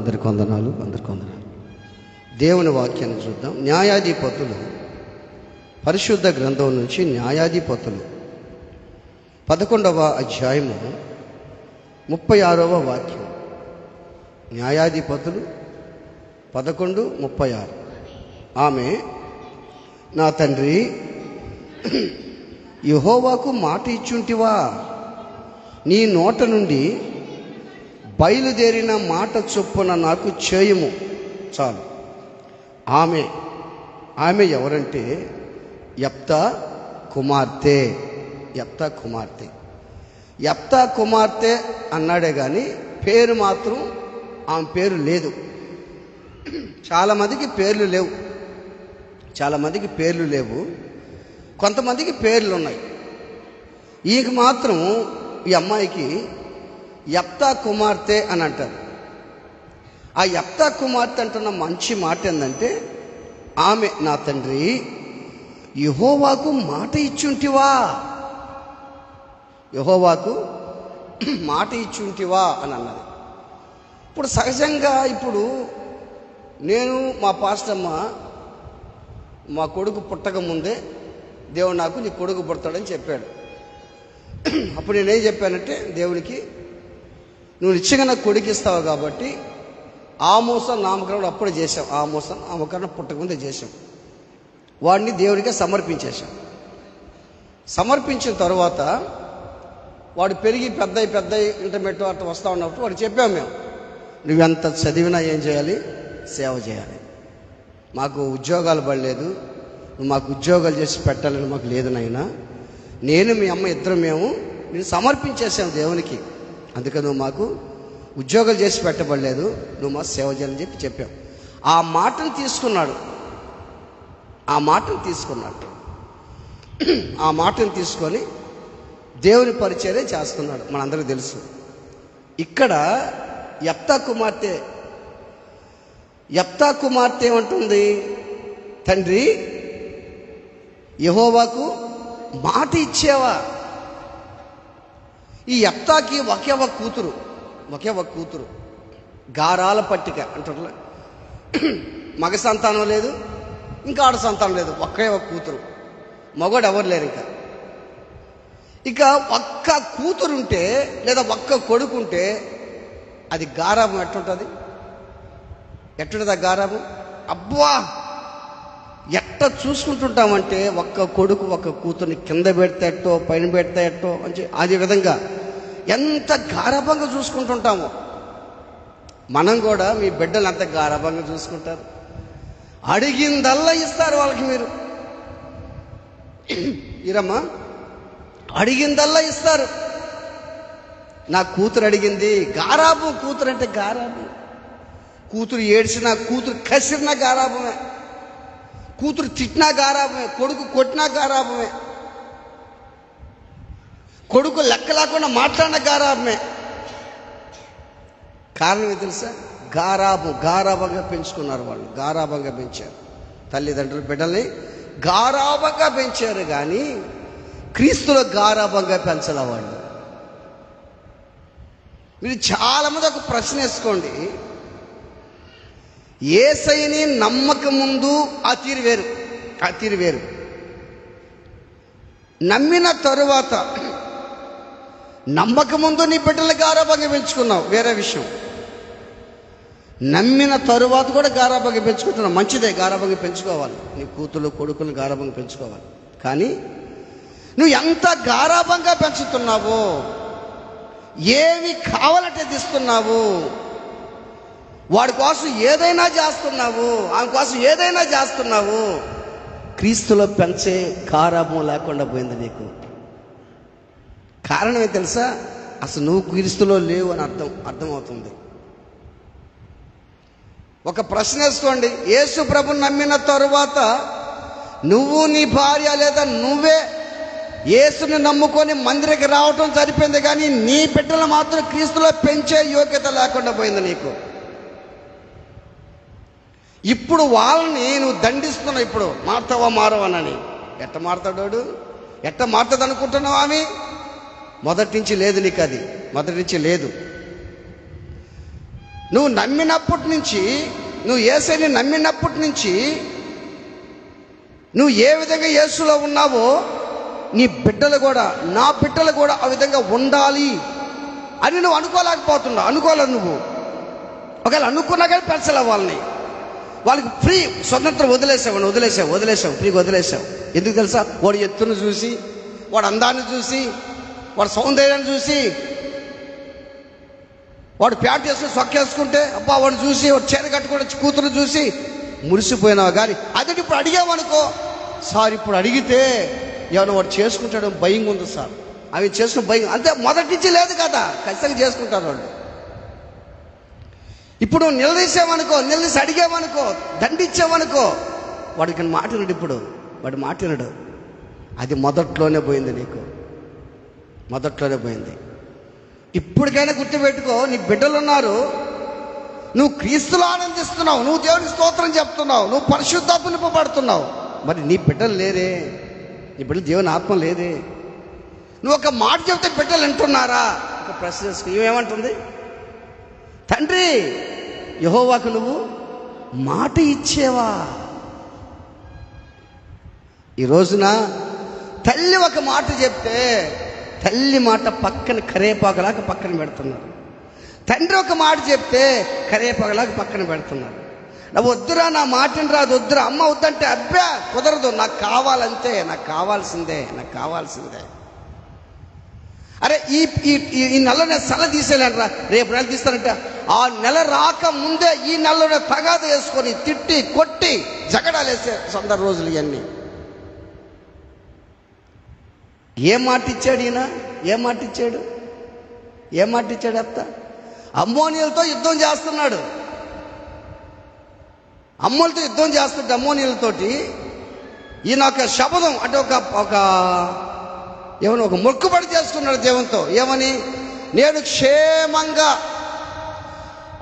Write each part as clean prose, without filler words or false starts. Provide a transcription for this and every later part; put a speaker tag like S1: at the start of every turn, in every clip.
S1: అందరికి వందనాలు. దేవుని వాక్యాన్ని చూద్దాం. న్యాయాధిపతులు, పరిశుద్ధ గ్రంథం నుంచి న్యాయాధిపతులు 11వ అధ్యాయము 36వ వాక్యం. న్యాయాధిపతులు 11:36. ఆమె, నా తండ్రి, యెహోవాకు మాట ఇచ్చుంటివా? నీ నోట నుండి బయలుదేరిన మాట చొప్పున నాకు చేయుము. చాలు. ఆమె ఎవరంటే యెఫ్తా కుమార్తె. యెఫ్తా కుమార్తె అన్నాడే కానీ పేరు మాత్రం ఆమె పేరు లేదు. చాలామందికి పేర్లు లేవు. కొంతమందికి పేర్లు ఉన్నాయి. ఈయనకి మాత్రం, ఈ అమ్మాయికి యెఫ్తా కుమార్తె అని అంటారు. ఆ యెఫ్తా కుమార్తె అంటున్న మంచి మాట ఏంటంటే, ఆమె, నా తండ్రి, యెహోవాకు మాట ఇచ్చుంటివా? యెహోవాకు మాట ఇచ్చుంటివా అని అన్నది. ఇప్పుడు సహజంగా నేను మా పాస్టమ్మ, మా కొడుకు పుట్టక ముందే దేవుడు నాకు నీ కొడుకు పుడతాడని చెప్పాడు. అప్పుడు నేనేం చెప్పానంటే, దేవునికి, నువ్వు నిశ్చయంగా నాకు కొడుకు ఇస్తావు కాబట్టి ఆమోస నామకరణం అప్పుడే చేశాం. ఆమోస నామకరణం పుట్టకముందే చేశాం. వాడిని దేవుడికే సమర్పించేశాం. సమర్పించిన తర్వాత వాడు పెరిగి పెద్ద ఇంటర్మీడియట్ అట్లా వస్తూ ఉన్నప్పుడు వాడు చెప్పాము, మేము, నువ్వెంత చదివినా ఏం చేయాలి? సేవ చేయాలి. మాకు ఉద్యోగాలు పడలేదు, నువ్వు మాకు ఉద్యోగాలు చేసి పెట్టాలని మాకు లేదు నాయనా. నేను మీ అమ్మ ఇద్దరం నేను సమర్పించేసాం దేవునికి. అందుకని నువ్వు మాకు ఉద్యోగాలు చేసి పెట్టబడలేదు, నువ్వు మా సేవ చేయాలని చెప్పాం. ఆ మాటను తీసుకున్నాడు. ఆ మాటను తీసుకొని దేవుని పరిచర్య చేస్తున్నాడు. మనందరికీ తెలుసు. ఇక్కడ యెఫ్తా కుమార్తె ఏమంటుంది? తండ్రి, యెహోవాకు మాట ఇచ్చావా? ఈ యెఫ్తాకి ఒకే ఒక కూతురు. గారాల పట్టిక అంటారు. మగ సంతానం లేదు, ఇంకా ఆడ సంతానం లేదు. ఒకే ఒక కూతురు. మగవాడు ఎవరు లేరు. ఇక ఒక్క కూతురుంటే లేదా ఒక్క కొడుకుంటే అది గారాబం ఎట్టుంటుంది? ఆ గారాబం? అబ్బా, ఎట్ట చూసుకుంటుంటామంటే, ఒక్క కొడుకు ఒక్క కూతుర్ని కింద పెడితే ఎట్టో, పైన పెడితే ఎట్టో అని అదే విధంగా ఎంత గారాబంగా చూసుకుంటుంటామో మనం కూడా మీ బిడ్డలు అంత గారాబంగా చూసుకుంటారు. అడిగిందల్లా ఇస్తారు వాళ్ళకి. మీరు ఈరమ్మా, అడిగిందల్లా ఇస్తారు. నా కూతురు అడిగింది, గారాబం. కూతురు అంటే గారాబం. కూతురు ఏడ్చినా, కూతురు కసిరినా గారాబమే. కూతురు తిట్టినా గారాబమే. కొడుకు కొట్టినా గారాబమే. కొడుకు లెక్క లేకుండా మాట్లాడిన గారాబమే. కారణం ఏం తెలుసా? గారాబంగా పెంచుకున్నారు వాళ్ళు. గారాబంగా పెంచారు. తల్లిదండ్రులు బిడ్డల్ని గారాబంగా పెంచారు, కానీ క్రీస్తులో గారాబంగా పెంచాల వాళ్ళు. మీరు చాలామంది ఒక ప్రశ్న వేసుకోండి. యేసయ్యని నమ్మక ముందు ఆ తీరు వేరు. నమ్మిన తరువాత, నమ్మక ముందు నీ బిడ్డలు గారాబంగా పెంచుకున్నావు, వేరే విషయం. నమ్మిన తరువాత కూడా గారాబంగా పెంచుకుంటున్నావు, మంచిదే. గారాబంగా పెంచుకోవాలి. నీ కూతురు కొడుకులు గారాబంగా పెంచుకోవాలి. కానీ నువ్వు ఎంత గారాబంగా పెంచుతున్నావో, ఏమి కావాలంటే తీస్తున్నావు, వాడి కోసం ఏదైనా చేస్తున్నావు, ఆమె కోసం ఏదైనా చేస్తున్నావు, క్రీస్తులో పెంచే గారాబం లేకుండా పోయింది నీకు. కారణం ఏం తెలుసా? అసలు నువ్వు క్రీస్తులో లేవు అని అర్థమవుతుంది. ఒక ప్రశ్న వేసుకోండి. యేసు ప్రభుని నమ్మిన తరువాత నువ్వు, నీ భార్య లేదా నువ్వే యేసుని నమ్ముకొని మందిరికి రావటం సరిపోయింది, కానీ నీ బిడ్డలు మాత్రం క్రీస్తులో పెంచే యోగ్యత లేకుండా పోయింది నీకు. ఇప్పుడు వాళ్ళని నువ్వు దండిస్తున్నావు. ఇప్పుడు మారుతావా మారవనని. ఎట్ట మారుతాడు? ఎట్ట మారుతుంది అనుకుంటున్నావు? ఆమె మొదటి నుంచి లేదు నీకు. అది మొదటి నుంచి లేదు. నువ్వు నమ్మినప్పటి నుంచి, నువ్వు యేసుని నమ్మినప్పటి నుంచి నువ్వు ఏ విధంగా యేసులో ఉన్నావో నీ బిడ్డలు కూడా, నా బిడ్డలు కూడా ఆ విధంగా ఉండాలి అని నువ్వు అనుకోలేదు. నువ్వు ఒకవేళ అనుకున్నా కానీ పెంచలే వాళ్ళకి ఫ్రీ స్వతంత్రం వదిలేసావు, ఫ్రీగా వదిలేసావు. ఎందుకు తెలుసా? వాడు ఎత్తును చూసి, వాడు అందాన్ని చూసి, వాడు సౌందర్యాన్ని చూసి, వాడు ప్యాంట్ వేసుకుని సొక్కేసుకుంటే అబ్బా వాడు చూసి, వాడు చీర కట్టుకుంటే కూతురు చూసి మురిసిపోయినావు. కానీ అదే ఇప్పుడు అడిగామనుకో, సార్ ఇప్పుడు అడిగితే ఏమైనా వాడు చేసుకుంటాడు భయంగా ఉంది సార్, అవి చేసుకుని భయం అంతే. మొదటి నుంచి లేదు కదా, ఖచ్చితంగా చేసుకుంటారు వాళ్ళు. ఇప్పుడు నిలదీసి అడిగామనుకో, దండిచ్చామనుకో, వాడికి మాట్లాడు. ఇప్పుడు వాడు మాట్లాడు. అది మొదట్లోనే పోయింది, నీకు మొదట్లోనే పోయింది. ఇప్పటికైనా గుర్తుపెట్టుకో, నీ బిడ్డలు ఉన్నారు, నువ్వు క్రీస్తులో ఆనందిస్తున్నావు, నువ్వు దేవునికి స్తోత్రం చెప్తున్నావు, నువ్వు పరిశుద్ధాత్మ నింపబడుతున్నావు. మరి నీ బిడ్డలు లేరే, నీ బిడ్డలు దేవుని ఆత్మ లేదే. నువ్వు ఒక మాట చెప్తే బిడ్డలు వింటున్నారా? ఒక ప్రశ్న చేసుకుని ఏమంటుంది? తండ్రి యెహోవాకు నువ్వు మాట ఇచ్చేవా? ఈ రోజున తల్లి ఒక మాట చెప్తే, తల్లి మాట పక్కన కరేపాకులాగా పక్కన పెడుతున్నారు. తండ్రి ఒక మాట చెప్తే కరేపాకులాగా పక్కన పెడుతున్నారు. నా వద్దురా, నా మాటని రాదు, వద్దురా, అమ్మ వద్దంటే అబ్బా కుదరదు, నాకు కావాలంతే, నాకు కావాల్సిందే. అరే ఈ నెల నేను సెల తీసేయాలనరా, రేపు నెల తీస్తానంటే ఆ నెల రాక ముందే ఈ నెలలోనే తగాద వేసుకొని తిట్టి కొట్టి జగడాలు వేసే రోజులు ఇవన్నీ. ఏం మాట ఇచ్చాడు ఈయన? ఏం మాట ఇచ్చాడు అత్త? అమ్మోనియలతో యుద్ధం చేస్తున్నాడు. అమ్మోనియలతోటి ఈయన ఒక శపథం అంటే ఒక మొక్కుబడి చేసుకున్నాడు దేవునితో. ఏమని? నేను క్షేమంగా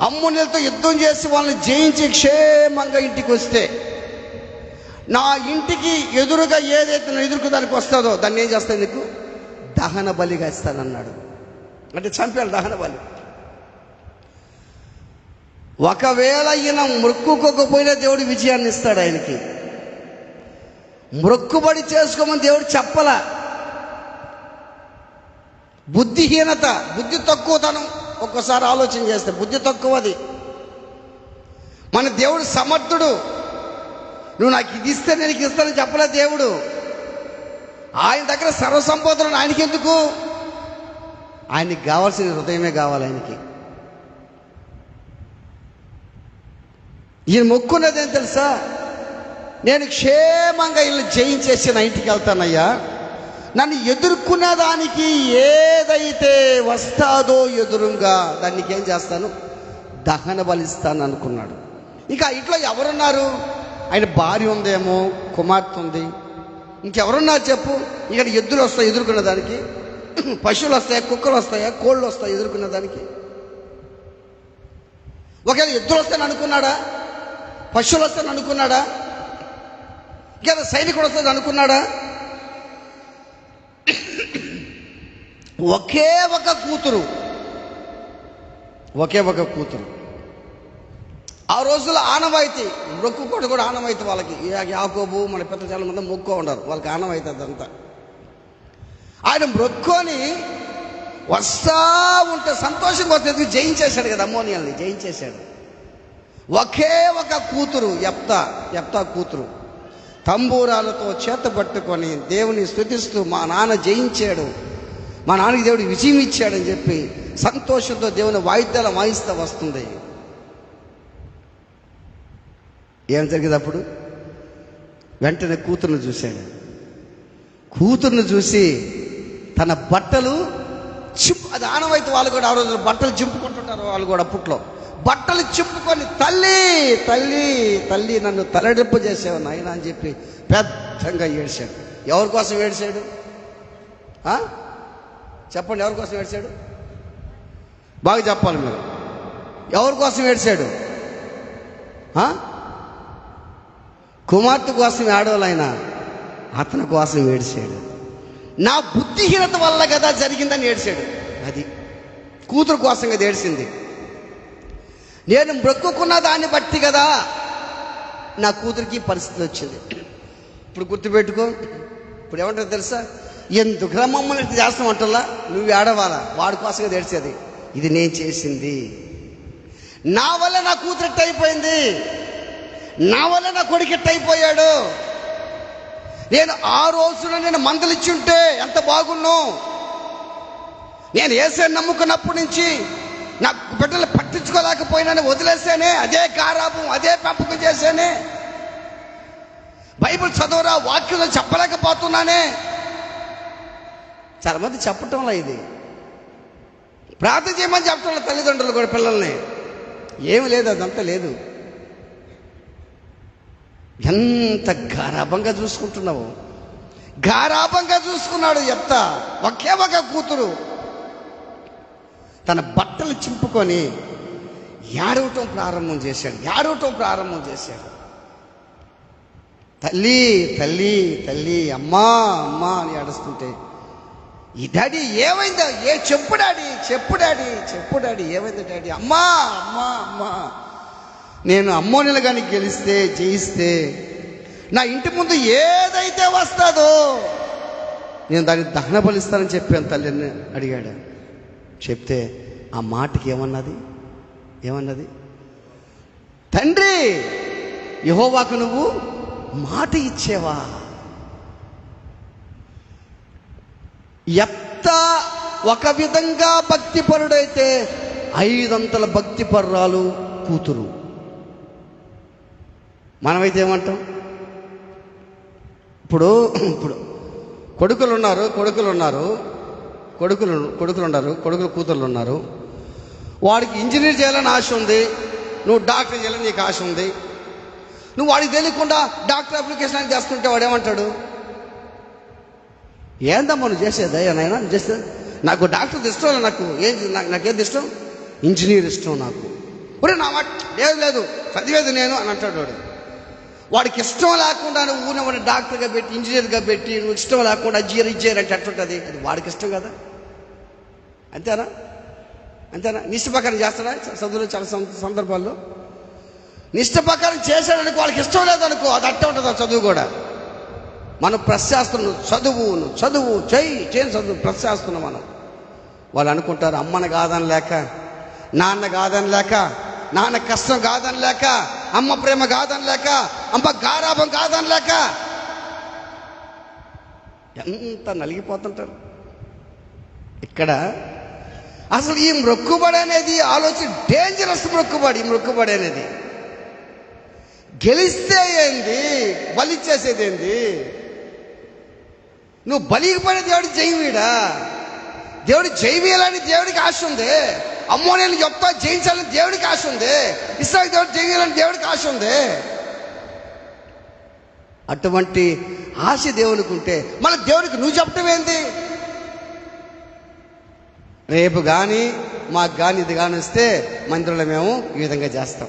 S1: అమ్మోనియలతో యుద్ధం చేసి వాళ్ళని జయించి క్షేమంగా ఇంటికి వస్తే, నా ఇంటికి ఎదురుగా ఏదైతే నేను ఎదుర్కోదానికి వస్తుందో దాన్ని ఏం చేస్తాను? నీకు దహన బలిగా ఇస్తానన్నాడు. అంటే చంపాడు, దహన బలి. ఒకవేళ ఈయన మొక్కుకోకపోయినా దేవుడు విజయాన్ని ఇస్తాడు ఆయనకి. మొక్కుబడి చేసుకోమని దేవుడు చెప్పలా. బుద్ధిహీనత, బుద్ధి తక్కువతనం. ఒక్కసారి ఆలోచన చేస్తే బుద్ధి తక్కువది. మన దేవుడు సమర్థుడు. నువ్వు నాకు ఇది ఇస్తే నేను ఇస్తానని చెప్పలే దేవుడు. ఆయన దగ్గర సర్వసంపదలు ఆయనకి ఎందుకు? ఆయనకి కావాల్సిన హృదయమే కావాలి ఆయనకి. ఈయన మొక్కున్నది ఏం తెలుసా? నేను క్షేమంగా ఇల్లు జయించేసి నా ఇంటికి వెళ్తానయ్యా, నన్ను ఎదుర్కొనేదానికి ఏదైతే వస్తాదో ఎదురుగా దానికి ఏం చేస్తాను? దహన బలిస్తాను అనుకున్నాడు. ఇంకా ఇంట్లో ఎవరున్నారు? ఆయన భార్య ఉందేమో, కుమార్తె ఉంది, ఇంకెవరున్నారు చెప్పు? ఇక్కడ ఎద్దులు వస్తాయి ఎదుర్కొనే దానికి, పశువులు వస్తాయా, కుక్కలు వస్తాయా, కోళ్ళు వస్తాయి ఎదుర్కొనే దానికి? ఒకవేళ ఎద్దులు వస్తాయని అనుకున్నాడా? పశువులు వస్తాయని అనుకున్నాడా? ఇంకేదో సైనికుడు వస్తుంది అనుకున్నాడా? ఒకే ఒక కూతురు. ఆ రోజుల్లో ఆనవాయితీ, మొక్కుకోడు కూడా ఆనవాయితీ వాళ్ళకి. యాకోబు మన పెద్ద చాలా మంది మొక్కో ఉండరు, వాళ్ళకి ఆనవాయితీ అదంతా. ఆయన మొక్కొని వస్తా ఉంటే సంతోషంగా వస్తే జయించేశాడు కదా, అమ్మోనియల్ని జయించేశాడు. ఒకే ఒక కూతురు, యెఫ్తా కూతురు తంబూరాలతో చేత పట్టుకొని దేవుని స్తుతిస్తూ మా నాన్న జయించాడు, మా నాన్నకి దేవుడు విజయం ఇచ్చాడని చెప్పి సంతోషంతో దేవుని వాయిద్యాలు వాయిస్తూ వస్తుంది. ఏం జరిగింది అప్పుడు? వెంటనే కూతురుని చూశాడు. కూతురుని చూసి తన బట్టలు అది ఆనవాయితీ, వాళ్ళు కూడా ఆ రోజు బట్టలు చింపుకుంటుంటారు వాళ్ళు కూడా. అప్పట్లో బట్టలు చింపుకొని తల్లి తల్లి తల్లి నన్ను తలడింపు చేసావు నాయన అని చెప్పి పెద్దగా ఏడ్చాడు. ఎవరి కోసం ఏడ్చాడు? చెప్పండి, ఎవరి కోసం ఏడ్చాడు? బాగా చెప్పాలి మీరు. ఎవరి కోసం ఏడ్చాడు? కుమార్తె కోసం ఏడవలైనా అతని కోసం ఏడ్చాడు. నా బుద్ధిహీనత వల్ల కదా జరిగిందని ఏడ్చాడు. అది కూతురు కోసం కదా ఏడ్చింది. నేను మొక్కుకున్న దాన్ని బట్టి కదా నా కూతురికి పరిస్థితి వచ్చింది. ఇప్పుడు గుర్తుపెట్టుకో. ఇప్పుడు ఏమంటారు తెలుసా? ఎందుకురా మమ్మల్ని ఇట్లా చేస్తామంటల్లా, నువ్వు ఏడవాలా, వాడి కోసంగా తెడిచేది. ఇది నేను చేసింది, నా వల్ల నా కూతురు ఇట్ట అయిపోయింది, నా వల్ల నా కొడుకు ఇట్ట అయిపోయాడు. నేను ఆ రోజున నేను మందలిచ్చి ఉంటే ఎంత బాగున్నావు. నేను యేసుని నమ్ముకున్నప్పటి నుంచి నా బిడ్డలు పట్టించుకోలేకపోయినానే వదిలేసానే, అదే గారాబం, అదే పెంపకం చేశానే. బైబిల్ చదవరా, వాక్యం చెప్పలేకపోతున్నానే. చాలా మంది చెప్పటంలా, ఇది ప్రార్థన చేయమని చెప్పటంలో తల్లిదండ్రులు కూడా పిల్లల్ని. ఏమి లేదు, అదంతా లేదు. ఎంత గారాభంగా చూసుకుంటున్నావు. గారాభంగా చూసుకున్నాడు యెఫ్తా. ఒకే ఒక కూతురు తన బట్టలు చింపుకొని ఏడవటం ప్రారంభం చేశాడు. తల్లి తల్లి తల్లి, అమ్మా అమ్మా అని ఏడుస్తుంటే, ఈ డాడీ ఏమైందా, చెప్పు డాడీ ఏమైంది డాడీ, అమ్మా అమ్మా అమ్మా. నేను అమ్మోనిలు కానీ గెలిస్తే జయిస్తే నా ఇంటి ముందు ఏదైతే వస్తుందో నేను దానికి దహన బలిస్తానని చెప్పాను తల్లిని అడిగాడు. చెప్తే ఆ మాటకి ఏమన్నది? తండ్రి, యెహోవాకు నువ్వు మాట ఇచ్చేవా? యెఫ్తా ఒక విధంగా భక్తిపరుడైతే 500 భక్తిపరురాలు కూతురు. మనమైతే ఏమంటాం? ఇప్పుడు కొడుకులు ఉన్నారు, కూతుర్లు ఉన్నారు. వాడికి ఇంజనీర్ చేయాలని ఆశ ఉంది, నువ్వు డాక్టర్ చేయాలని నీకు ఆశ ఉంది. నువ్వు వాడికి తెలియకుండా డాక్టర్ అప్లికేషన్ అని చేస్తుంటే వాడు ఏమంటాడు? ఏందమ్మా నువ్వు చేసేది నాయనా, నువ్వు చేస్తే నాకు డాక్టర్ ఇష్టం, నాకేది ఇష్టం, ఇంజనీర్ ఇష్టం నాకు. ఒరే నా మాట లేదు చదివేది నేను అని అంటాడు వాడు. వాడికి ఇష్టం లేకుండా నువ్వు వాడిని డాక్టర్గా పెట్టి ఇంజనీర్గా పెట్టి నువ్వు ఇష్టం లేకుండా ఇచ్చేయరు అంటే ఎట్లుంటుంది? అది వాడికి ఇష్టం కదా. అంతేనా? నిష్ట ప్రకారం చేస్తాడా? చదువులో చాలా సందర్భాల్లో నిష్ట ప్రకారం చేశాడనుకో, వాళ్ళకి ఇష్టం లేదనుకో, అది అట్టే ఉంటుంది. ఆ చదువు కూడా మనం ప్రశ్నిస్తున్నాం, చదువు చేయని చదువు ప్రశ్నిస్తున్నాం మనం. వాళ్ళు అనుకుంటారు అమ్మని కాదని లేక, నాన్న కాదని లేక, నాన్న కష్టం కాదని లేక, అమ్మ ప్రేమ కాదని లేక, అమ్మ గారాభం కాదని లేక ఎంత నలిగిపోతుంటారు. ఇక్కడ అసలు ఈ మొక్కుబడి అనేది ఆలోచన డేంజరస్ మొక్కుబడి. ఈ మొక్కుబడి అనేది గెలిస్తే ఏంది, బలిచ్చేసేది ఏంది? నువ్వు బలికి పడే దేవుడికి జయమీడా? దేవుడు జయమీయాలని దేవుడికి ఆశ ఉంది. అమ్మో నేను చెప్తా జయించాలని దేవుడికి ఆశ ఉంది. ఇస్రాయేలు దేవుడు జయమీయాలని దేవుడికి ఆశ ఉంది. అటువంటి ఆశ దేవునికి ఉంటే మళ్ళీ దేవుడికి నువ్వు చెప్పటం ఏంది? రేపు కానీ మాకు కానీ ఇది కానీ వస్తే మందిరంలో మేము ఈ విధంగా చేస్తాం.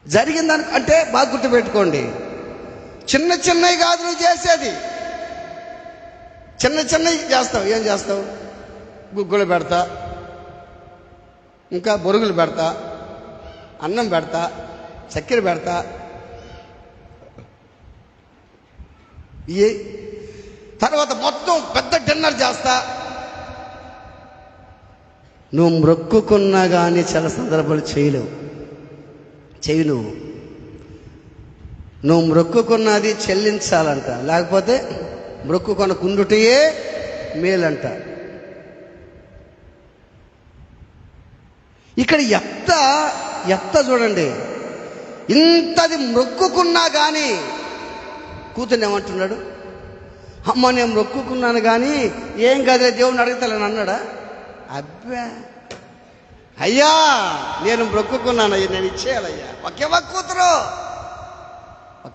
S1: జరిగిందానికి అంటే బాగా గుర్తుపెట్టుకోండి, చిన్నవి కాదు నువ్వు చేసేది, చిన్నవి చేస్తావు. ఏం చేస్తావు? గుగ్గులు పెడతా, ఇంకా బొరుగులు పెడతా, అన్నం పెడతా, చక్కెర పెడతా, ఈ తర్వాత మొత్తం పెద్ద డిన్నర్ చేస్తా. నువ్వు మొక్కుకున్నా కానీ చాలా సందర్భాలు చేయలేవు. నువ్వు మొక్కుకున్నది చెల్లించాలంట, లేకపోతే మొక్కుకొన్న కుండుటయే మేలంట. ఇక్కడ యెఫ్తా చూడండి, ఇంతది మొక్కుకున్నా కానీ కూతుర్ని ఏమంటున్నాడు? అమ్మ నేను మొక్కుకున్నాను కానీ ఏం కదిలే దేవుడిని అడుగుతాలని అన్నాడా? అబ్బా అయ్యా నేను మొక్కుకున్నాను, అయ్యా నేను ఇచ్చేయాలయ్యా. ఒకే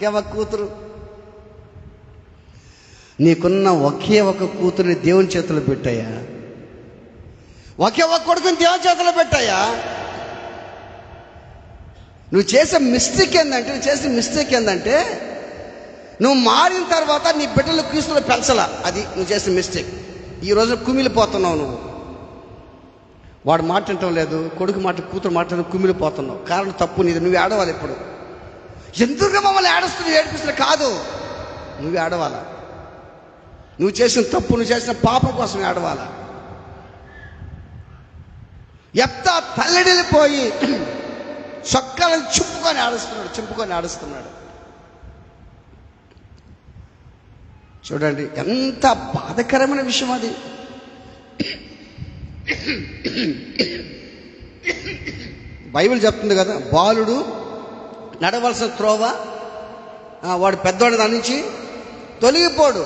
S1: ఒక కూతురు నీకున్న ఒకే ఒక కూతురుని దేవుని చేతుల్లో పెట్టాయా? ఒకే ఒక కొడుకుని దేవుని చేతుల్లో పెట్టాయా? నువ్వు చేసిన మిస్టేక్ ఏంటంటే నువ్వు మారిన తర్వాత నీ బిడ్డలు క్రీస్తులో పెంచాల. అది నువ్వు చేసిన మిస్టేక్. ఈ రోజు కుమిలిపోతున్నావు నువ్వు. వాడు మాట వింటం లేదు, కొడుకు మాట కూతురు మాట కుమిలిపోతున్నావు. కారణం తప్పు నీది. నువ్వు ఏడవాలి. ఇప్పుడు ఎందుకు మమ్మల్ని ఏడుస్తున్నావు, ఏడిపిస్తున్నావు కాదు, నువ్వు ఏడవాలా. నువ్వు చేసిన తప్పు, నువ్వు చేసిన పాపం కోసం ఏడవాలా. యెఫ్తా తల్లడిల్లిపోయి చొక్కాలను చింపుకొని ఆడుస్తున్నాడు. చూడండి ఎంత బాధకరమైన విషయం అది. బైబిల్ చెప్తుంది కదా, బాలుడు నడవలసిన త్రోవ వాడు పెద్దవాడు దాని నుంచి తొలగిపోడు.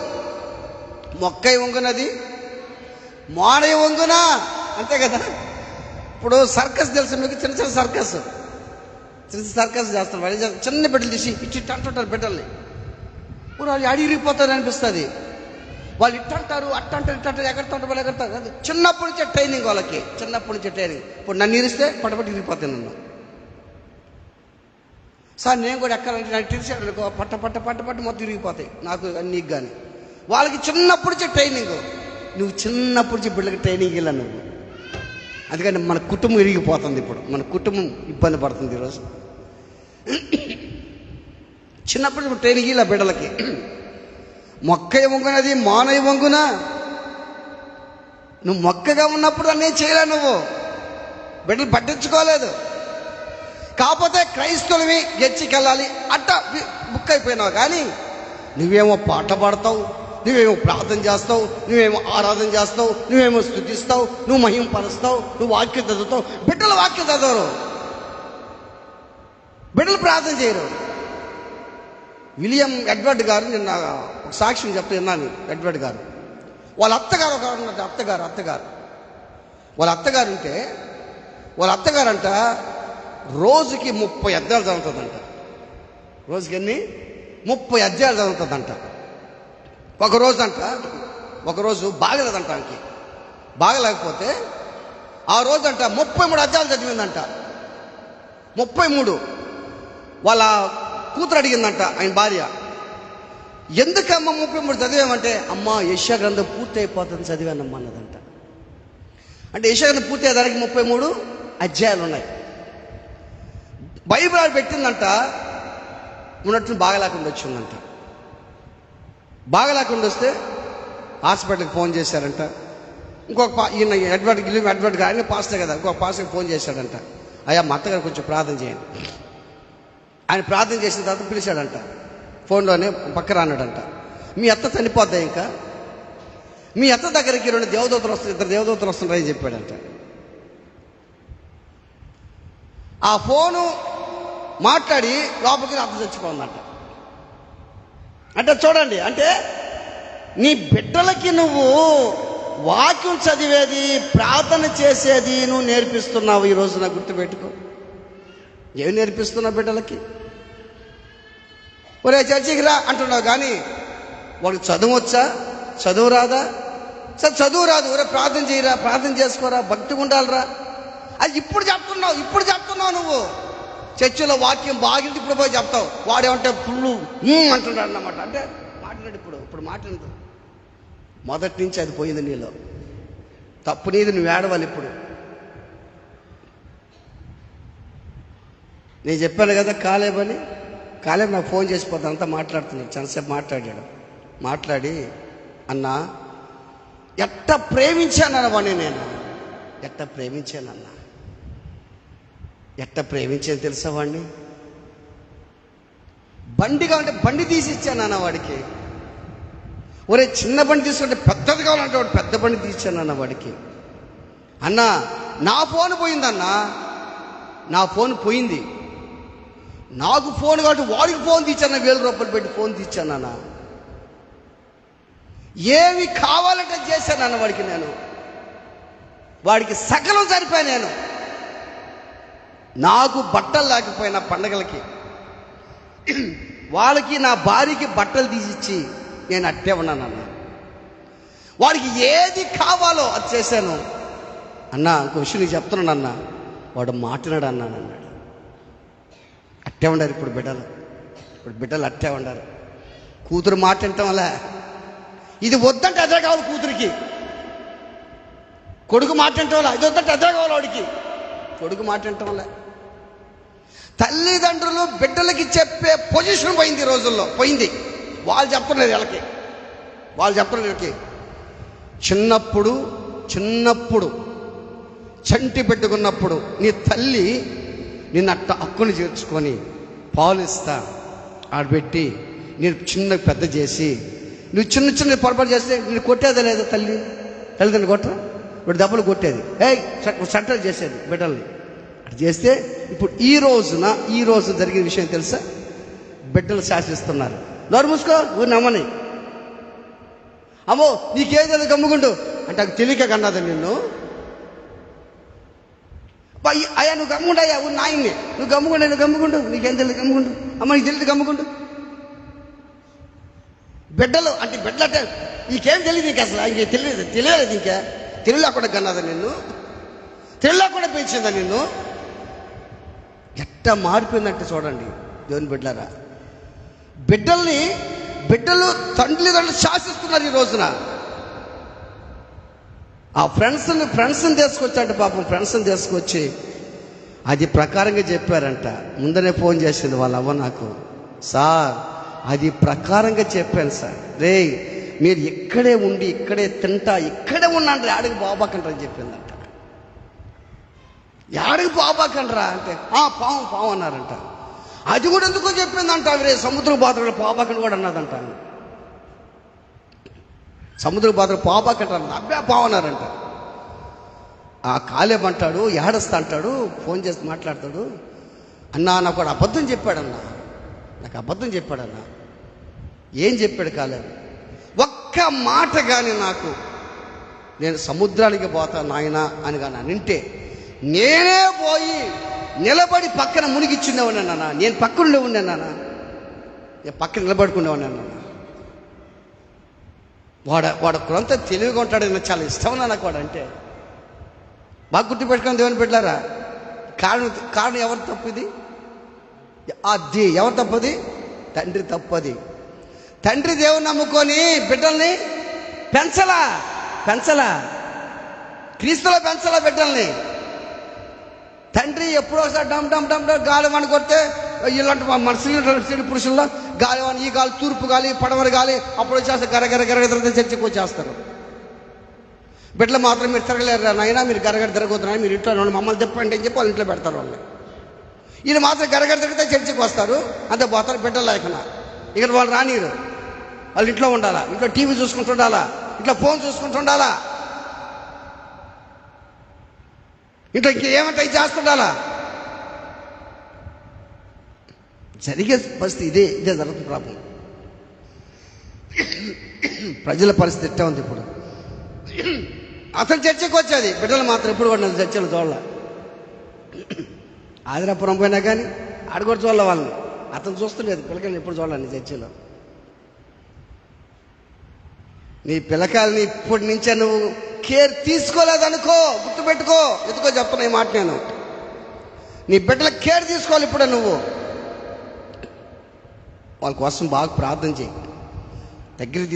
S1: మొక్కై వంగునది మానై వంగునా, అంతే కదా. ఇప్పుడు సర్కస్ తెలుసు మీకు, చిన్న చిన్న సర్కస్ చేస్తారు. వాళ్ళు చిన్న బిడ్డలు తీసి ఇచ్చి అంటుంటారు బిడ్డల్ని. ఇప్పుడు వాళ్ళు అడిగిపోతారు అనిపిస్తుంది. వాళ్ళు ఇట్టంటారు అట్టంటారు ఎగడతారు. చిన్నప్పటి నుంచే ట్రైనింగ్ వాళ్ళకి, చిన్నప్పటి నుంచే ట్రైనింగ్. ఇప్పుడు నన్ను ఇరిస్తే పట్టపట్టి ఇరిగిపోతాను నన్ను. సార్ నేను కూడా ఎక్కాలంటే నాకు తెలిసాడు అనుకో, పట్ట మొత్తం ఇరిగిపోతాయి నాకు, నీకు కానీ. వాళ్ళకి చిన్నప్పటి నుంచే ట్రైనింగ్. నువ్వు చిన్నప్పటి నుంచి బిడ్డలకి ట్రైనింగ్ వెళ్ళా నువ్వు. అందుకని మన కుటుంబం ఇరిగిపోతుంది. ఇప్పుడు మన కుటుంబం ఇబ్బంది పడుతుంది ఈరోజు. చిన్నప్పటి నుంచి ట్రైనింగ్ ఇలా బిడ్డలకి. మొక్కై వంగునది మానై వంగునా. నువ్వు మొక్కగా ఉన్నప్పుడు అన్నీ చేయలే, నువ్వు బిడ్డలు పట్టించుకోలేదు. కాకపోతే క్రైస్తవులవి గెచ్చికెళ్ళాలి అట్ట బుక్ అయిపోయినావు. కానీ నువ్వేమో పాట పాడతావు, నువ్వేమో ప్రార్థన చేస్తావు, నువ్వేమో ఆరాధన చేస్తావు, నువ్వేమో స్తుతిస్తావు, నువ్వు మహింపరుస్తావు, నువ్వు వాక్యం చదువుతావు. బిడ్డలు వాక్యం చదవరు, బిడ్డలు ప్రార్థన చేయరు. విలియం ఎడ్వర్డ్ గారు, నిన్న ఒక సాక్ష్యం చెప్తే విన్నాను. ఎడ్వర్డ్ గారు వాళ్ళ అత్తగారు వాళ్ళ అత్తగారు ఉంటే, వాళ్ళ అత్తగారంట రోజుకి 30 అధ్యాయాలు చదువుతుందంట. రోజుకి ఎన్ని? 30 అధ్యాయాలు చదువుతుందంట. ఒకరోజు బాగలేదంట, ఆమెకి బాగలేకపోతే ఆ రోజంట 33 అధ్యాయాలు చదివిందంట. 33. వాళ్ళ కూతురు అడిగిందంట ఆయన భార్య, ఎందుకమ్మా 33 చదివామంటే, అమ్మా యెషయా గ్రంథం పూర్తి అయిపోతుంది చదివానమ్మా అన్నదంట. అంటే యెషయా గ్రంథం పూర్తి అయ్యేదానికి 33 అధ్యాయాలు ఉన్నాయి. బైబిల్ పెట్టిందంట, ఉన్నట్టు బాగలేకుండా వచ్చిందంట. బాగలేకుండా వస్తే హాస్పిటల్కి ఫోన్ చేశారంట. ఈయన ఎడ్వర్డ్ గారు, ఆయన పాస్టర్ కదా, ఇంకొక పాస్టర్కి ఫోన్ చేశాడంట. అయ్యా మా అత్తగారు కొంచెం ప్రార్థన చేయండి. ఆయన ప్రార్థన చేసిన తర్వాత పిలిచాడంట. ఫోన్లోనే పక్కన అన్నాడంట, మీ అత్త చనిపోద్దా ఇంకా, మీ అత్త దగ్గరికి 2 దేవదూతలు వస్తారు, 2 దేవదూతలు వస్తున్నారని చెప్పాడంట. ఆ ఫోను మాట్లాడి లోపలికి అత్త చచ్చిపోయిందంట. అంటే చూడండి, అంటే నీ బిడ్డలకి నువ్వు వాక్యం చదివేది, ప్రార్థన చేసేది నువ్వు నేర్పిస్తున్నావు. ఈరోజు నాకు గుర్తుపెట్టుకో, ఏమి నేర్పిస్తున్నావు బిడ్డలకి? ఒరే చర్చికి రా అంటున్నావు, కానీ వాడికి చదువు వచ్చా? చదువు రాదా? సరే చదువు రాదు, ఒరే ప్రార్థన చేయరా, ప్రార్థన చేసుకోరా, భక్తి ఉండాలిరా. అది ఇప్పుడు చెప్తున్నావు నువ్వు. చర్చిలో వాక్యం బాగింది, ఇప్పుడు పోయి చెప్తావు. వాడేమంటే ఫుల్ అంటున్నాడు అన్నమాట. అంటే మాట్లాడు, ఇప్పుడు మాట్లాడు. మొదటి నుంచి అది పోయింది నీలో. తప్పు నీది, నువ్వు ఏడవాలి. ఇప్పుడు నేను చెప్పాను కదా కాలేబ్ నాకు ఫోన్ చేసిపోతాను, అంతా మాట్లాడుతున్నాడు. చాలాసేపు మాట్లాడి అన్నా ఎట్ట ప్రేమించానన్న వాడిని నేను, ఎట్ట ప్రేమించాను తెలుసా వాడిని? బండి కావాలంటే బండి తీసి ఇచ్చానన్న వాడికి. ఒరే చిన్న బండి తీసుకుంటే పెద్దది కావాలంటే వాడు పెద్ద బండి తీసిచ్చానన్న వాడికి. అన్నా నా ఫోన్ పోయిందన్నా, నా ఫోన్ పోయింది. నాకు ఫోన్ కాబట్టి వాడికి ఫోన్ తీచ్చాను, 1000 రూపాయలు పెట్టి ఫోన్ తీచ్చానన్న. ఏమి కావాలంటే చేశానన్న వాడికి. నేను వాడికి సకలం సరిపోయి, నేను నాకు బట్టలు లేకపోయినా పండగలకి వాళ్ళకి, నా భార్యకి బట్టలు తీసిచ్చి నేను అట్టే ఉన్నానన్న. వాడికి ఏది కావాలో అది చేశాను. అన్న ఇంకో విషయం నీకు చెప్తున్నాను అన్న, వాడు మాట్లాడాడు అన్నాడు. అట్టే ఉండారు ఇప్పుడు బిడ్డలు అట్టే ఉండారు. కూతురు మాట వింటాం వల్ల ఇది వద్దంటే అదే కావాలి కూతురికి. కొడుకు మాట వింటంలే, ఇదొద్దట అదే కావాలి వాడికి. కొడుకు మాట వింటంలే. తల్లిదండ్రులు బిడ్డలకి చెప్పే పొజిషన్ పోయింది ఈ రోజుల్లో, పోయింది. వాళ్ళు చెప్తున్నారు వీళ్ళకి, వాళ్ళు చెప్తున్నారు వీళ్ళకి. చిన్నప్పుడు చంటి పెట్టుకున్నప్పుడు నీ తల్లి నిన్నట్ట హక్కుని చేర్చుకొని పాలిస్తా ఆడబెట్టి నేను చిన్న పెద్ద చేసి, నువ్వు చిన్న పొరపాటు చేస్తే నేను కొట్టేదే లేదా తల్లిదండ్రులు కొట్టరా? ఇప్పుడు దెబ్బలు కొట్టేది, సెంటర్ చేసేది బిడ్డల్ని. అటు చేస్తే ఇప్పుడు ఈ రోజు జరిగిన విషయం తెలుసా? బిడ్డలు శాసిస్తున్నారు. నోరు మూసుకో, ఊరు నమ్మని. అమ్మో నీకేం తెలియదు గమ్ముగుండు అంటే అది తెలియక కన్నది నిన్ను. అయ్యా నువ్వు గమ్ముగుండు, అయ్యా ఊరు నాయన్ని, నువ్వు గమ్ముగుండు, నీకేం తెలియదు గమ్ముగుండు. అమ్మ నీకు తెలియదు గమ్ముగుండు. బిడ్డలు అంటే నీకేం తెలియదు, నీకు అసలు ఇంకే తెలియలేదు, ఇంకా తెలియలేకుండా కన్నదా నిన్ను, తెలియలేకుండా పెంచిందా నిన్ను. ఎట్ట మారిపోయిందంటే చూడండి దేవుని బిడ్డలారా. బిడ్డలు తల్లిదండ్రులు శాసిస్తున్నారు ఈ రోజున. ఆ ఫ్రెండ్స్ని తీసుకొచ్చాంట, పాపం ఫ్రెండ్స్ని తీసుకొచ్చి అది ప్రకారంగా చెప్పారంట. ముందనే ఫోన్ చేసింది వాళ్ళ అవ్వ నాకు, సార్ అది ప్రకారంగా చెప్పాను సార్, రే మీరు ఇక్కడే ఉండి ఇక్కడే తింటా ఇక్కడే ఉన్నాండ్రి, ఆడికి బాబాకండ్రా అని చెప్పిందంట. ఆడికి బాబాకండ్రా అంటే పాము అన్నారంట. అది కూడా ఎందుకో చెప్పిందంట, రే సముద్ర బాధలు పాబాకండి కూడా అన్నదంట. సముద్ర బాధలు పాబాకంట అబ్బా పావన్నారంట. ఆ కాలేబ్ అంటాడు, ఏడస్తా అంటాడు, ఫోన్ చేసి మాట్లాడతాడు, అన్నా నాకు వాడు అబద్ధం చెప్పాడన్నా, నాకు అబద్ధం చెప్పాడన్నా. ఏం చెప్పాడు కాలేబ్? ఒక్క మాట కానీ నాకు నేను సముద్రానికి పోతా నాయనా అని కానీ నింటే నేనే పోయి నిలబడి పక్కన మునిగిచ్చుండేవాడినా, నేను పక్కన ఉండేవాడినా, నేను పక్కన నిలబడుకునేవాడినా. వాడు కొంత తెలివిగా ఉంటాడు, చాలా ఇష్టం నాకు వాడు అంటే. బాగా గుర్తుపెట్టుకుని దేవుని బిడ్డలారా. కారణం ఎవరు తప్పుది? అది ఎవరు తప్పది? తండ్రి తప్పది. తండ్రి దేవుని నమ్ముకొని బిడ్డల్ని పెంచలా క్రీస్తులో పెంచలా బిడ్డల్ని. తండ్రి ఎప్పుడో ఒకసారి డమ్ డమ్ డమ్ డమ్ గాలివాణి కొడితే ఇలాంటి మన స్త్రీ పురుషుల్లో గాలివాణి, ఈ గాలి తూర్పు గాలి పడమర గాలి, అప్పుడు వచ్చేస్తారు గరగర చర్చకు వచ్చేస్తారు. బిడ్డలు మాత్రం మీరు తిరగలేరు నాయనా, మీరు గరగర తిరగొద్దునా, మీరు ఇంట్లో మమ్మల్ని తిప్పండి అని చెప్పి వాళ్ళ ఇంట్లో పెడతారు. వాళ్ళు వీళ్ళు మాత్రం గరగర తిరిగితే చర్చకు వస్తారు, అంతే పోతారు. బిడ్డలు లేకుండా ఇక్కడ వాళ్ళు రానిరు, వాళ్ళు ఇంట్లో ఉండాలా, ఇంట్లో టీవీ చూసుకుంటుండాలా, ఇంట్లో ఫోన్ చూసుకుంటుండాలా, ఇంట్లో ఇంకేమంటే చేస్తుండాలా. జరిగే పరిస్థితి ఇదే జరుగుతుంది. ప్రాబ్లం ప్రజల పరిస్థితి ఎట్లా ఉంది ఇప్పుడు. అసలు చర్చకు వచ్చేది, బిడ్డలు మాత్రం ఎప్పుడు కూడా చర్చలు చూడాల. ఆదిరాపురం పోయినా కానీ ఆడ కూడా చూడాల వాళ్ళని. అతను చూస్తుండేది పిల్లకాయలు ఎప్పుడు చూడాలని చర్చలో. నీ పిల్లకాయలని ఇప్పటి నుంచే నువ్వు కేర్ తీసుకోలేదనుకో, గుర్తుపెట్టుకో. ఎందుకో చెప్తున్నా ఈ మాట నేను. నీ బిడ్డల కేర్ తీసుకోవాలి ఇప్పుడే నువ్వు. వాళ్ళ కోసం బాగా ప్రార్థన చేయి, దగ్గరికి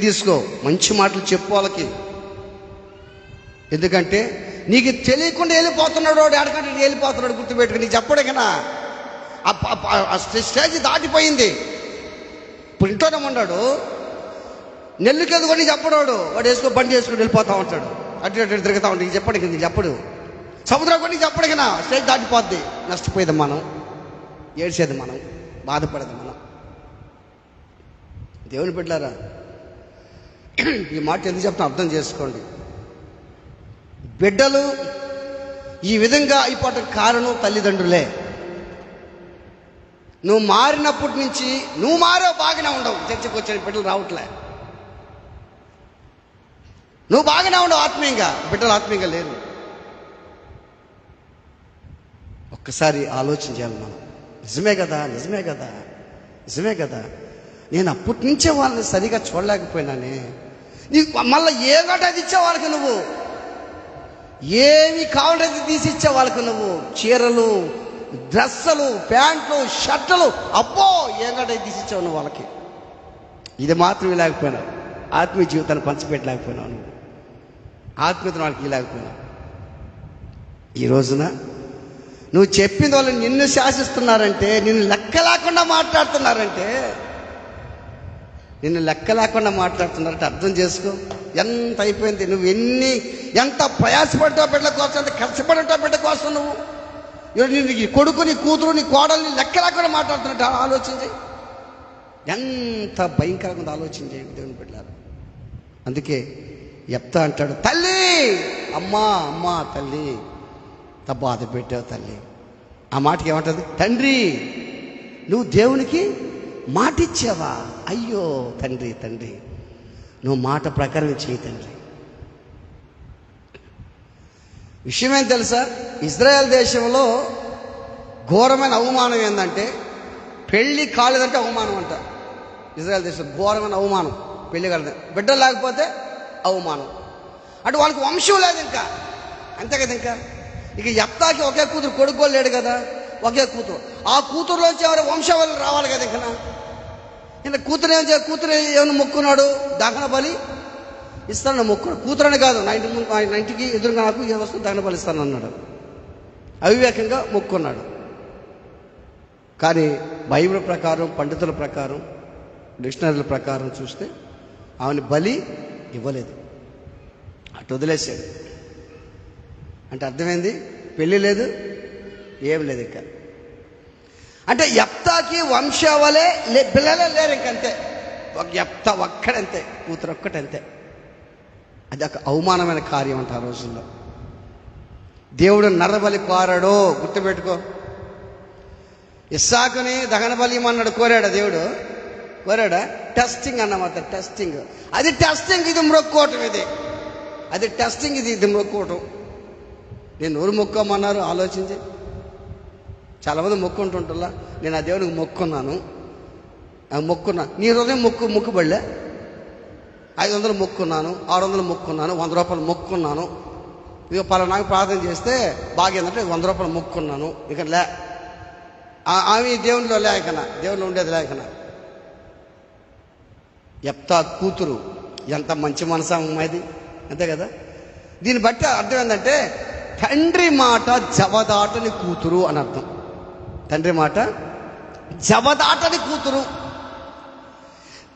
S1: తీసుకో, మంచి మాటలు చెప్పు వాళ్ళకి. ఎందుకంటే నీకు తెలియకుండా వెళ్ళిపోతున్నాడు వాడు, ఎడకంటే వెళ్ళిపోతున్నాడు, గుర్తుపెట్టుకుని. నీకు చెప్పడే కదా, ఆ స్టేజ్ దాటిపోయింది. ఇప్పుడు ఇంట్లోనే ఉన్నాడు, నెల్లుకేది కొని చెప్పడాడు, వాడు బండి వేసుకొని వెళ్ళిపోతా ఉంటాడు, అటు తిరుగుతూ ఉంటాడు. నీకు చెప్పడానికి నీకు చెప్పడు. సముద్రం కొని చెప్పడానికి స్టేజ్ దాటిపోద్ది. నష్టపోయేది మనం, ఏడ్చేది మనం, బాధపడేది మనం. దేవుని బిడ్డలారా, ఈ మాట ఎందుకు చెప్తాను అర్థం చేసుకోండి. బిడ్డలు ఈ విధంగా అయిపోవటం కారణం తల్లిదండ్రులే. నువ్వు మారినప్పటి నుంచి నువ్వు మారే బాగానే ఉండవు. చర్చకు వచ్చిన బిడ్డలు రావట్లే. నువ్వు బాగానే ఉండవు ఆత్మీయంగా, బిడ్డలు ఆత్మీయంగా లేరు. ఒక్కసారి ఆలోచన చేయాలి మనం. నిజమే కదా. నేను అప్పటి నుంచే వాళ్ళని సరిగా చూడలేకపోయినానే. నీకు మళ్ళీ ఏ గడ్డది ఇచ్చే వాళ్ళకి నువ్వు, ఏమి కావాలంటే తీసి ఇచ్చే వాళ్ళకి నువ్వు. చీరలు, డ్రెస్సులు, ప్యాంట్లు, షర్టులు, అబ్బో ఏం గడ్డది తీసి ఇచ్చావు నువ్వు వాళ్ళకి. ఇది మాత్రమే లేకపోయినావు, ఆత్మీయ జీవితాన్ని పంచిపెట్టలేకపోయినావు నువ్వు. ఆత్మీయతను వాళ్ళకి ఇలాగపోయినా. ఈ రోజున నువ్వు చెప్పింది వాళ్ళు నిన్ను శాసిస్తున్నారంటే, నిన్ను లెక్క లేకుండా మాట్లాడుతున్నారంటే, అర్థం చేసుకో. ఎంత అయిపోయింది. నువ్వు ఎంత ప్రయాసపడ్డావు బిడ్డ కోసం, ఎంత కష్టపడ్డావు బిడ్డ కోసం. నువ్వు నీ కొడుకు, నీ కూతురు, నీ కోడల్ని లెక్క లేకుండా మాట్లాడుతున్నట్టు ఆలోచించి, ఎంత భయంకరంగా ఆలోచించే దేవుని బిడ్డలారా. అందుకే యెఫ్తా అంటాడు, తల్లి, అమ్మా తల్లి, బాధ పెట్టావు తల్లి. ఆ మాటకి ఏమంటుంది? తండ్రి, నువ్వు దేవునికి మాట ఇచ్చావా? అయ్యో తండ్రి, నువ్వు మాట ప్రకారం చేయి తండ్రి. విషయం ఏం తెలుసా? ఇజ్రాయెల్ దేశంలో ఘోరమైన అవమానం ఏంటంటే, పెళ్ళి కాలేదంటే అవమానం అంట. ఇజ్రాయెల్ దేశం ఘోరమైన అవమానం. పెళ్ళి కాలేదు, బిడ్డలు లేకపోతే అవమానం. అటు వాళ్ళకి వంశం లేదు ఇంకా, అంతే కదా. ఇక యెఫ్తాకి ఒకే కూతురు, కొడుకు లేడు కదా, ఒకే కూతురు. ఆ కూతురులోంచి ఎవరు వంశావళి రావాలి కదా. ఇంకా కూతురు ఏమైనా మొక్కున్నాడు, దహన బలి ఇస్తాను మొక్కున్నాడు. కూతురని కాదు, నా ఇంటికి ఎదురుగా నాకు ఏ వస్తువు దహన బలి ఇస్తాను అన్నాడు. అవివేకంగా మొక్కున్నాడు. కానీ బైబిల్ ప్రకారం, పండితుల ప్రకారం, డిక్షనరీల ప్రకారం చూస్తే ఆమెను బలి ఇవ్వలేదు, అటు వదిలేసాడు. అంటే అర్థమైంది, పెళ్ళి లేదు, ఏం లేదు ఇంకా. అంటే యెఫ్తాకి వంశావళే పిల్లలే లేరు ఇంకంతే. యెఫ్తా ఒక్కడంతే, కూతురు ఒక్కటంతే. అది ఒక అవమానమైన కార్యం అంట ఆ రోజుల్లో. దేవుడు నరబలి కోరాడో గుర్తుపెట్టుకో. ఇస్సాకుని దహన బలి ఇమ్మన్నాడు, కోరాడా దేవుడు? కోరాడా? టెస్టింగ్ అన్నమాట, టెస్టింగ్. అది టెస్టింగ్, ఇది మొక్కుకోవటం. అది టెస్టింగ్, ఇది మొక్కుకోవటం. నేను ఎవరు మొక్కోమన్నారు ఆలోచించి. చాలామంది మొక్కుంటుంటా, నేను ఆ దేవునికి మొక్కున్నాను, నీ హృదయం మొక్కుబడలే. 500 మొక్కున్నాను, 600 మొక్కున్నాను, 100 రూపాయలు మొక్కున్నాను. ఇక పలానాకు ప్రార్థన చేస్తే బాగేందంటే 100 రూపాయలు మొక్కున్నాను. ఇక లే, ఆమె దేవునిలో లేకనా, దేవునిలో ఉండేది లేకనా. యెఫ్తా కూతురు ఎంత మంచి మనసు అమ్మాయిది, అంతే కదా. దీన్ని బట్టి అర్థం ఏంటంటే, తండ్రి మాట జవదాటని కూతురు అని అర్థం. తండ్రి మాట జవదాటని కూతురు,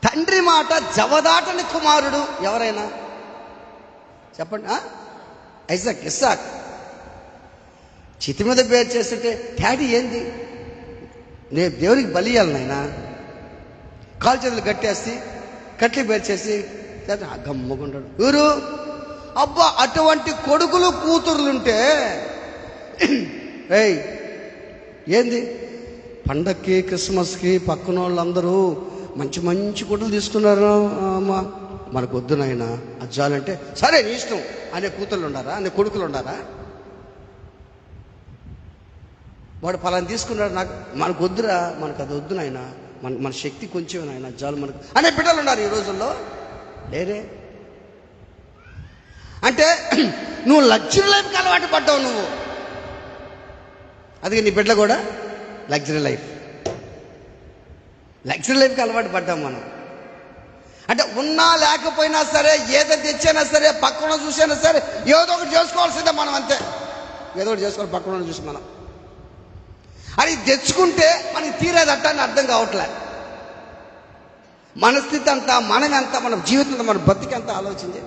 S1: తండ్రి మాట జవదాటని కుమారుడు ఎవరైనా చెప్పండి. ఇస్సాక్ చితి మీద బేర్ చేస్తుంటే, డాడీ ఏంది, నేను దేవునికి బలి ఇవ్వాలి నాయనా, కాలు చేతులు కట్టేసి కట్లు బేర్ చేసి గమ్ముకుంటాడు. ఎవరు? అబ్బా, అటువంటి కొడుకులు కూతుర్లుంటే ఏంది, పండక్కి క్రిస్మస్కి పక్కన వాళ్ళందరూ మంచి మంచి గుడ్డలు తీసుకున్నారు, అమ్మా మనకు వద్దు నాయనా అజ్జాలంటే సరే నీ ఇష్టం అనే కూతుర్లు ఉండారా, అనే కొడుకులు ఉండారా? వాడు ఫలాన్ని తీసుకున్నాడు, మనకు వద్దురా, మనకు అది వద్దు నాయనా, మన శక్తి కొంచెం నాయన అజ్జాలు మనకు అనే బిడ్డలు ఉన్నారు ఈ రోజుల్లో, లేరే. అంటే నువ్వు లగ్జరీ లైఫ్కి అలవాటు పడ్డావు నువ్వు. అందుకే నీ బిడ్డలు కూడా లగ్జరీ లైఫ్కి అలవాటు పడ్డాం మనం. అంటే ఉన్నా లేకపోయినా సరే, ఏదో తెచ్చైనా సరే, పక్కన చూసైనా సరే, ఏదో ఒకటి చేసుకోవాల్సిందే మనం, అంతే. ఏదో ఒకటి చేసుకోవాలి పక్కన చూసి మనం. అది తెచ్చుకుంటే మనకి తీరేదట్ట అని అర్థం కావట్లే. మన స్థితి అంతా, మనం ఎంత, మన జీవితంలో మన బతికంతా ఆలోచించి,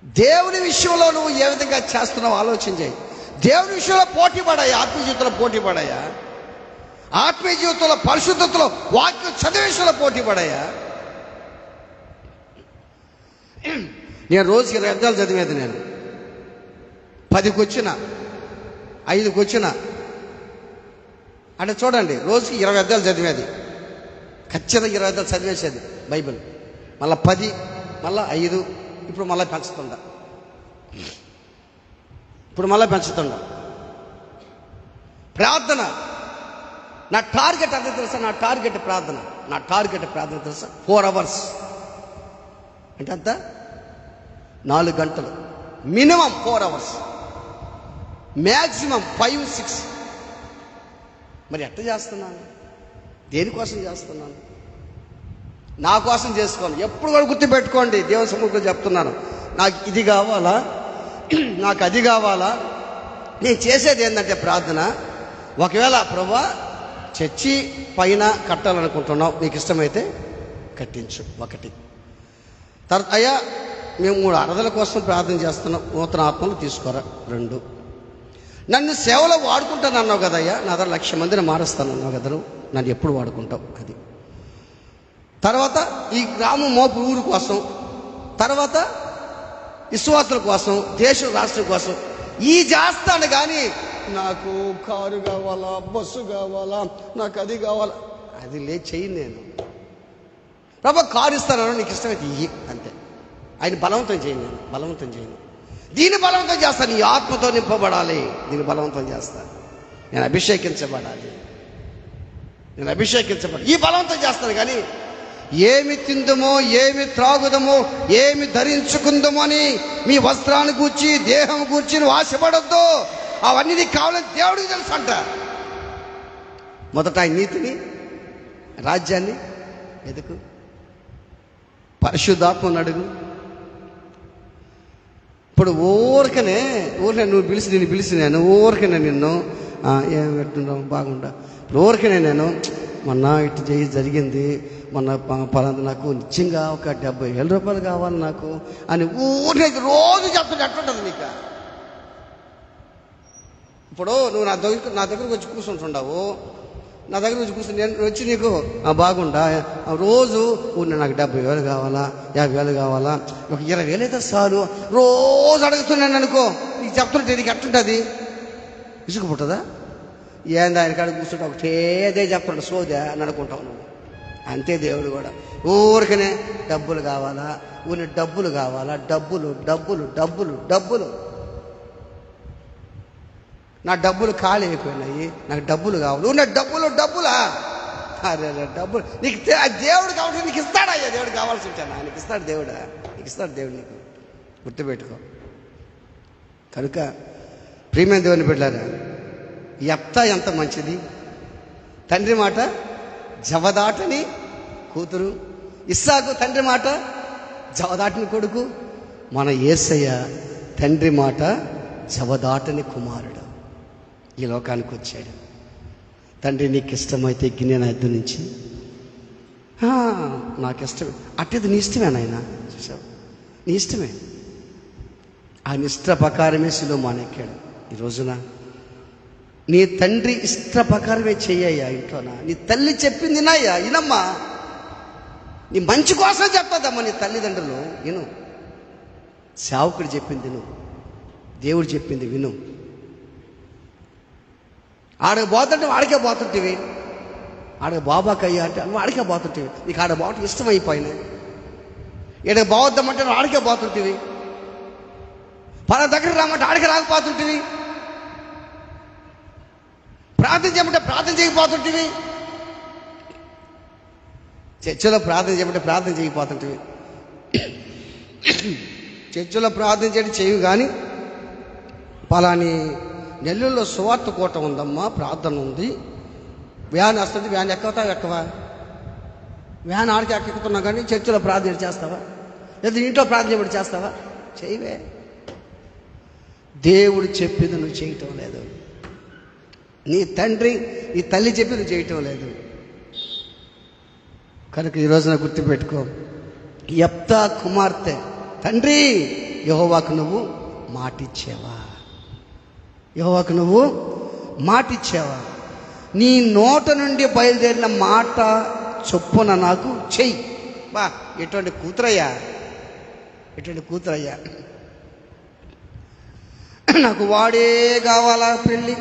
S1: దేవుని విషయంలో నువ్వు ఏ విధంగా చేస్తున్నావు ఆలోచించాయి. దేవుని విషయంలో పోటీ పడాయా, ఆత్మీయ జీవితంలో పోటీ పడాయా, ఆత్మీయ జీవితంలో పరిశుద్ధతలో వాక్యం చదివే విషయంలో పోటీ పడాయా. నేను రోజుకి 20 అధ్యాయాలు చదివేది. నేను 10కి వచ్చిన, 5కి వచ్చిన అంటే చూడండి, రోజుకి 20 అధ్యాయాలు చదివేది. ఖచ్చితంగా 20 అధ్యాయాలు చదివేసేది బైబిల్. మళ్ళీ 10, మళ్ళీ 5, ఇప్పుడు మళ్ళీ పెంచుతుండ. ప్రార్థన నా టార్గెట్ అదే తెలుసా, నా టార్గెట్ ప్రార్థన తెలుసా, 4 hours అంటే అంత 4 గంటలు మినిమం, 4 hours మ్యాక్సిమం 5-6. మరి ఎట్లా చేస్తున్నాను, దేనికోసం చేస్తున్నాను? నా కోసం చేసుకోను. ఎప్పుడు కూడా గుర్తుపెట్టుకోండి, దేవుని సముఖంలో చెప్తున్నాను, నాకు ఇది కావాలా, నాకు అది కావాలా. నేను చేసేది ఏంటంటే ప్రార్థన, ఒకవేళ ప్రభువా చర్చి పైన కట్టాలనుకుంటున్నావు, నీకు ఇష్టమైతే కట్టించు. ఒకటి. తర్వాత అయ్యా మేము 3 అరదల కోసం ప్రార్థన చేస్తున్నాం, నూతన ఆత్మలు తీసుకోరా. 2, నన్ను సేవలో వాడుకుంటాను అన్నావు కదయ్యా, నా దగ్గర 1,00,000 మందిని మారుస్తాను అన్నావు కదా, నన్ను ఎప్పుడు వాడుకుంటావు. అది. తర్వాత ఈ గ్రామం మోపు ఊరు కోసం, తర్వాత విశ్వాసుల కోసం, దేశం రాష్ట్రం కోసం ఈ చేస్తాను. కానీ నాకు కారు కావాలా, బస్సు కావాలా, నాకు అది కావాలా, అది చెయ్యి. నేను ప్రభా కారు ఇస్తాను, నీకు ఇష్టమైతే ఇయ్యి, అంతే. ఆయన బలవంతం చేయను, నేను బలవంతం చేయను. దీన్ని బలవంతం చేస్తాను, నీ ఆత్మతో నింపబడాలి, దీన్ని బలవంతం చేస్తాను. నేను అభిషేకించబడాలి, నేను అభిషేకించబడాలి, ఈ బలవంతం చేస్తాను. కానీ ఏమి తిందుమో, ఏమి త్రాగుదమో, ఏమి ధరించుకుందామో అని మీ వస్త్రాన్ని గూర్చి, దేహం గూర్చి నువ్వు ఆశపడొద్దు. అవన్నీ నీకు కావాలని దేవుడికి తెలుసు అంట. మొదట ఆయన నీతిని, రాజ్యాన్ని వెతుకు, పరిశుద్ధాత్మను అడుగు. ఇప్పుడు ఊరికనే నువ్వు నిన్ను పిలిచి నేను ఊరికనే నిన్ను ఏం పెట్టున్నావు బాగుండా, ఇప్పుడు ఊరికనే నేను మొన్న ఇటు జరిగింది, మొన్న పలానా నాకు నిత్యంగా ఒక 70,000 రూపాయలు కావాలి నాకు అని ఊరికే రోజు చెప్తుంటే ఎట్లుంటుంది నీకు? ఇప్పుడు నువ్వు నా దగ్గరకు వచ్చి కూర్చుంటుండవు, నా దగ్గర వచ్చి కూర్చుని నేను వచ్చి నీకు బాగుండా రోజు నాకు 70,000 కావాలా, 50,000 కావాలా, ఒక 20,000 అయితే చాలు రోజు అడుగుతున్నాను అనుకో, నీకు చెప్తుంటే నీకు ఎట్లుంటుంది? ఇసుకు పుట్టదా? ఏంది ఆయన కాడ కూర్చుంటే ఒకటేదే చెప్తాడు, సోదా అని అనుకుంటావు నువ్వు. అంతే దేవుడు కూడా. ఊరికనే డబ్బులు కావాలా, డబ్బులు కావాలా, డబ్బులు డబ్బులు డబ్బులు డబ్బులు. నా డబ్బులు ఖాళీ అయిపోయినాయి, నాకు డబ్బులు కావాలి. ఉన్న డబ్బులా? అరే డబ్బులు నీకు దేవుడు కావాలి, నీకు ఇస్తాడయ్యా. దేవుడు కావాల్సి వచ్చాను, నీకు ఇస్తాడు దేవుడా, నీకు ఇస్తాడు దేవుడు, నీకు గుర్తుపెట్టుకో. కనుక ప్రియమైన దేవుని బిడ్డలారా, యెఫ్తా ఎంత మంచిది. తండ్రి మాట జవదాటని కూతురు, ఇస్సాకు తండ్రి మాట జవదాటని కొడుకు. మన యేసయ్య తండ్రి మాట జవదాటని కుమారుడు. ఈ లోకానికి వచ్చాడు. తండ్రి నీకు ఇష్టమైతే గిన్నె నా ఎద్దు నుంచి, నాకు ఇష్టమే, అట్టేది నీ ఇష్టమే నాయన, చూసావు, నీ ఇష్టమే. ఆయన ఇష్ట ప్రకారమే శిలువ మానెక్కాడు. ఈ రోజున నీ తండ్రి ఇష్ట ప్రకారమే చెయ్యయ్యా ఇంట్లోనా. నీ తల్లి చెప్పింది నాయ్యా, వినమ్మా. నీ మంచి కోసం చెప్తాదమ్మా నీ తల్లిదండ్రులు, విను. సేవకుడు చెప్పింది విను, దేవుడు చెప్పింది విను. ఆడకు పోతుంటే ఆడికే పోతుంటివి, ఆడకు బాబాకయ్యా అంటే నువ్వు ఆడికే పోతుంటివి, నీకు ఆడ బాట ఇష్టమైపోయినా. ఈడకు బావద్దామంటే నువ్వు ఆడికే పోతుంటివి, పలా దగ్గర రామంటే ఆడికి రాకపోతుంటివి, ప్రార్థన చేయమంటే ప్రార్థన చేయకపోతుంటివి, చర్చలో ప్రార్థన చేయమంటే ప్రార్థన చేయకపోతుంటివి. చర్చలో ప్రార్థన చేయడం చేయవు. కానీ పలాని నెల్లూరులో సువార్త కూట ఉందమ్మా, ప్రార్థన ఉంది, వ్యాన్ వస్తుంది, వ్యాన్ ఎక్కవా? వ్యాన్ ఆడికి ఎక్కుతున్నా కానీ చర్చలో ప్రార్థన చేస్తావా? లేదా ఇంట్లో ప్రార్థన చేయబడి చేస్తావా? చేయవే. దేవుడు చెప్పింది నువ్వు చేయటం లేదు, నీ తండ్రి నీ తల్లి చెప్పి నువ్వు చేయటం లేదు. కనుక ఈ రోజున గుర్తుపెట్టుకో, యెఫ్తా కుమార్తె, తండ్రి యెహోవాకు నువ్వు మాటిచ్చావా? యెహోవాకు నువ్వు మాటిచ్చావా? నీ నోట నుండి బయలుదేరిన మాట చొప్పున నాకు చెయ్యి. బా, ఎటువంటి కూతురయ్యా, ఎటువంటి కూతురయ్యా. నాకు వాడే కావాలా పెళ్ళి?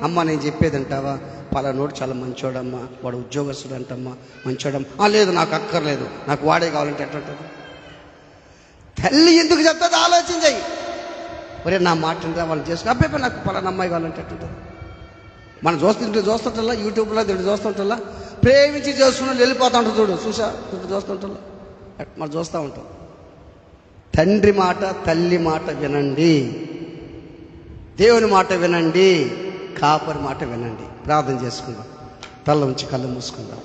S1: అమ్మ నేను చెప్పేది అంటావా? పలానోడు చాలా మంచోడమ్మా, వాడు ఉద్యోగస్తుడు అంటమ్మా, మంచోడమ్మా. లేదు నాకు అక్కర్లేదు, నాకు వాడే కావాలంటే ఎట్లుంటుంది? తల్లి ఎందుకు చెప్తుంది ఆలోచన చెయ్యి. ఒరే నా మాట వాళ్ళు చేసుకుని అబ్బాయి నాకు పలానా అమ్మాయి కావాలంటే ఎట్లుంటుంది? మనం చూస్తుంటల్లా, యూట్యూబ్లో దీంట్లో చూస్తుంటల్లా, ప్రేమించి చేసుకుని వెళ్ళిపోతూ ఉంటుంది. చూసా చూస్తుంటల్లా మనం చూస్తూ ఉంటాం. తండ్రి మాట తల్లి మాట వినండి, దేవుని మాట వినండి, కాపరి మాట వినండి. ప్రార్థన చేసుకుందాం. తల్ల ఉంచి కళ్ళు మూసుకుందాం.